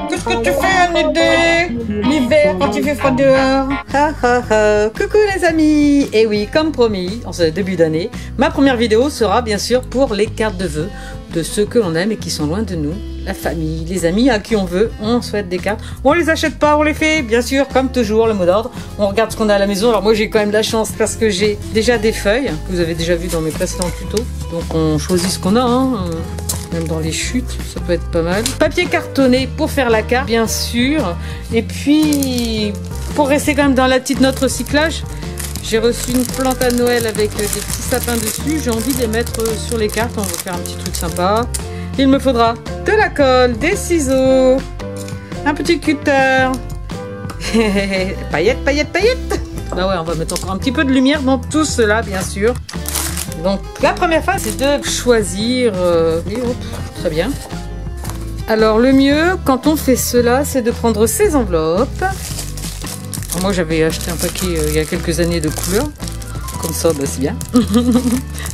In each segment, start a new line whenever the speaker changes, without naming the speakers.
Qu'est-ce que tu fais, Annette? L'hiver, quand il fait froid dehors. Ha ha ha. Coucou les amis. Et oui, comme promis, en ce début d'année, ma première vidéo sera bien sûr pour les cartes de vœux de ceux que l'on aime et qui sont loin de nous. La famille, les amis à qui on veut, on souhaite des cartes. On les achète pas, on les fait, bien sûr, comme toujours, le mot d'ordre. On regarde ce qu'on a à la maison. Alors moi, j'ai quand même de la chance parce que j'ai déjà des feuilles, que vous avez déjà vu dans mes précédents tutos. Donc on choisit ce qu'on a, hein. Même dans les chutes, ça peut être pas mal. Papier cartonné pour faire la carte, bien sûr. Et puis, pour rester quand même dans la petite note recyclage, j'ai reçu une plante à Noël avec des petits sapins dessus. J'ai envie de les mettre sur les cartes. On va faire un petit truc sympa. Il me faudra de la colle, des ciseaux, un petit cutter. Paillettes, paillettes, paillettes. Bah ouais, on va mettre encore un petit peu de lumière dans tout cela, bien sûr. Donc la première phase, c'est de choisir. Oui, hop, très bien. Alors le mieux, quand on fait cela, c'est de prendre ces enveloppes. Alors, moi, j'avais acheté un paquet il y a quelques années de couleurs. Comme ça, bah, c'est bien.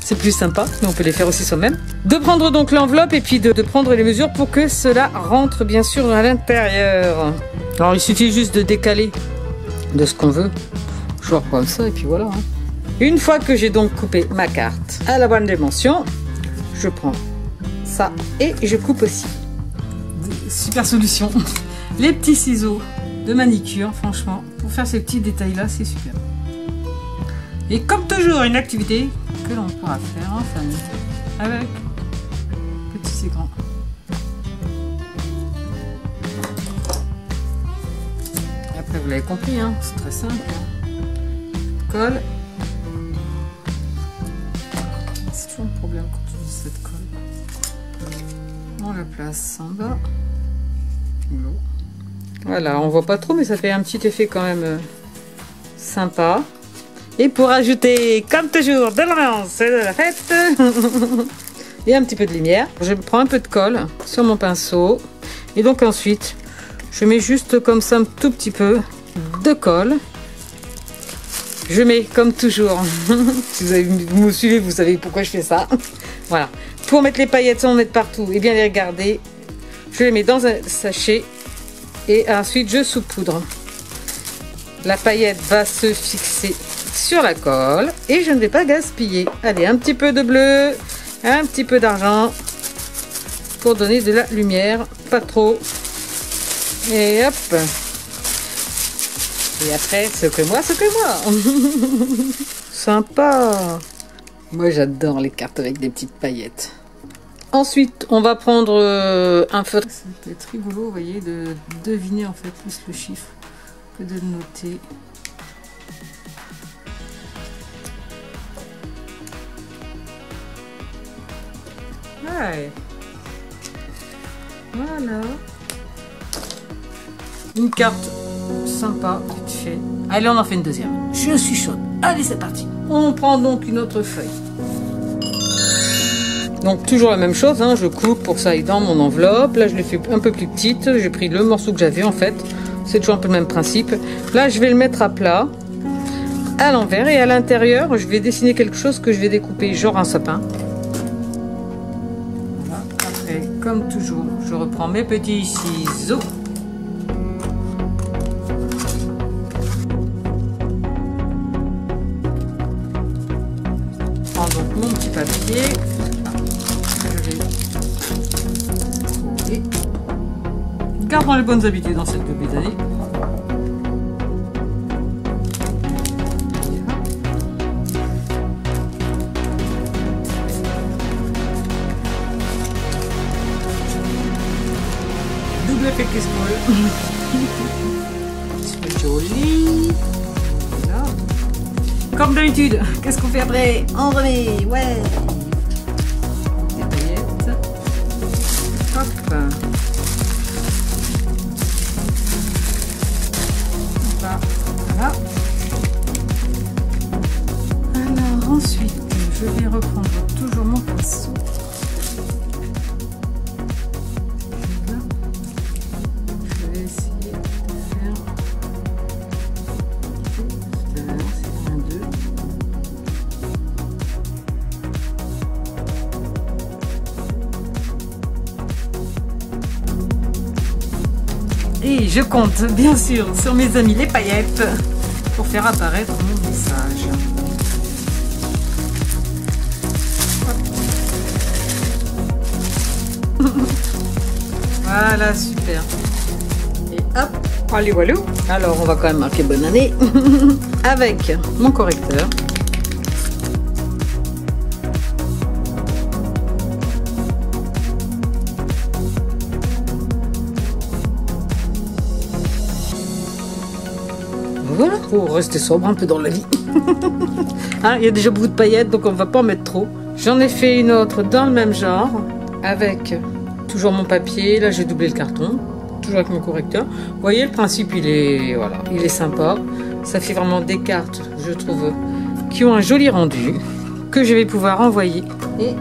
C'est plus sympa, mais on peut les faire aussi soi-même. De prendre donc l'enveloppe et puis de prendre les mesures pour que cela rentre bien sûr à l'intérieur. Alors il suffit juste de décaler de ce qu'on veut. Genre comme ça et puis voilà. Hein. Une fois que j'ai donc coupé ma carte à la bonne dimension, je prends ça et je coupe aussi. Super solution. Les petits ciseaux de manicure, franchement, pour faire ces petits détails-là, c'est super. Et comme toujours, une activité que l'on pourra faire en famille, avec petits et grands. Et après, vous l'avez compris, hein, c'est très simple. Colle. C'est toujours un problème quand on utilise cette colle. On la place en bas. Voilà, on voit pas trop, mais ça fait un petit effet quand même sympa. Et pour ajouter, comme toujours, de l'ambiance et de la fête, et un petit peu de lumière, je prends un peu de colle sur mon pinceau. Et donc ensuite, je mets juste comme ça un tout petit peu de colle. Je mets comme toujours, si vous me suivez, vous savez pourquoi je fais ça. Voilà, pour mettre les paillettes sans en mettre partout et bien les regarder, je les mets dans un sachet et ensuite je saupoudre. La paillette va se fixer sur la colle et je ne vais pas gaspiller. Allez, un petit peu de bleu, un petit peu d'argent pour donner de la lumière, pas trop. Et hop. Et après, ce que moi. Sympa. Moi, j'adore les cartes avec des petites paillettes. Ensuite, on va prendre un feutre. Ça peut être rigolo, vous voyez, de deviner en fait plus le chiffre que de le noter. Ouais. Voilà. Une carte sympa, vite fait. Allez, on en fait une deuxième. Je suis chaude. Allez, c'est parti. On prend donc une autre feuille. Donc toujours la même chose, hein, je coupe pour que ça aille dans mon enveloppe. Là, je l'ai fait un peu plus petite. J'ai pris le morceau que j'avais en fait. C'est toujours un peu le même principe. Là, je vais le mettre à plat, à l'envers. Et à l'intérieur, je vais dessiner quelque chose que je vais découper, genre un sapin. Voilà. Après, comme toujours, je reprends mes petits ciseaux. Je prends donc mon petit papier. Gardons les bonnes habitudes dans cette début d'année. Double effet casserole. C'est joli. Voilà. Comme d'habitude, qu'est-ce qu'on fait après? On remet, ouais. Des paillettes. Hop. Voilà. Alors ensuite, je vais reprendre toujours mon pinceau. Je vais essayer de faire un, deux. oui, je compte bien sûr sur mes amis les paillettes pour faire apparaître mon message. Voilà, super. Et hop, allez voilà. Alors, on va quand même marquer bonne année avec mon correcteur. Voilà, pour rester sobre un peu dans la vie. Hein, il y a déjà beaucoup de paillettes, donc on va pas en mettre trop. J'en ai fait une autre dans le même genre, avec toujours mon papier. Là, j'ai doublé le carton, toujours avec mon correcteur. Vous voyez, le principe, il est sympa. Ça fait vraiment des cartes, je trouve, qui ont un joli rendu, que je vais pouvoir envoyer et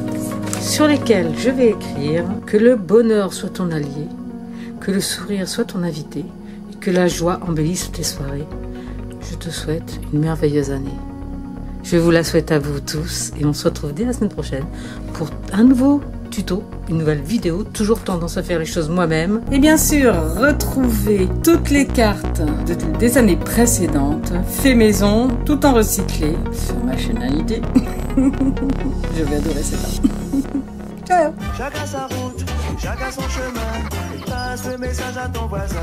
sur lesquelles je vais écrire que le bonheur soit ton allié, que le sourire soit ton invité et que la joie embellisse tes soirées. Je te souhaite une merveilleuse année. Je vous la souhaite à vous tous et on se retrouve dès la semaine prochaine pour un nouveau tuto, une nouvelle vidéo, toujours tendance à faire les choses moi-même. Et bien sûr, retrouvez toutes les cartes des années précédentes, fait maison, tout en recyclé, sur ma chaîne ID. Je vais adorer celle-là. Ciao.
Chacun sa route, chacun son chemin, passe le message à ton voisin.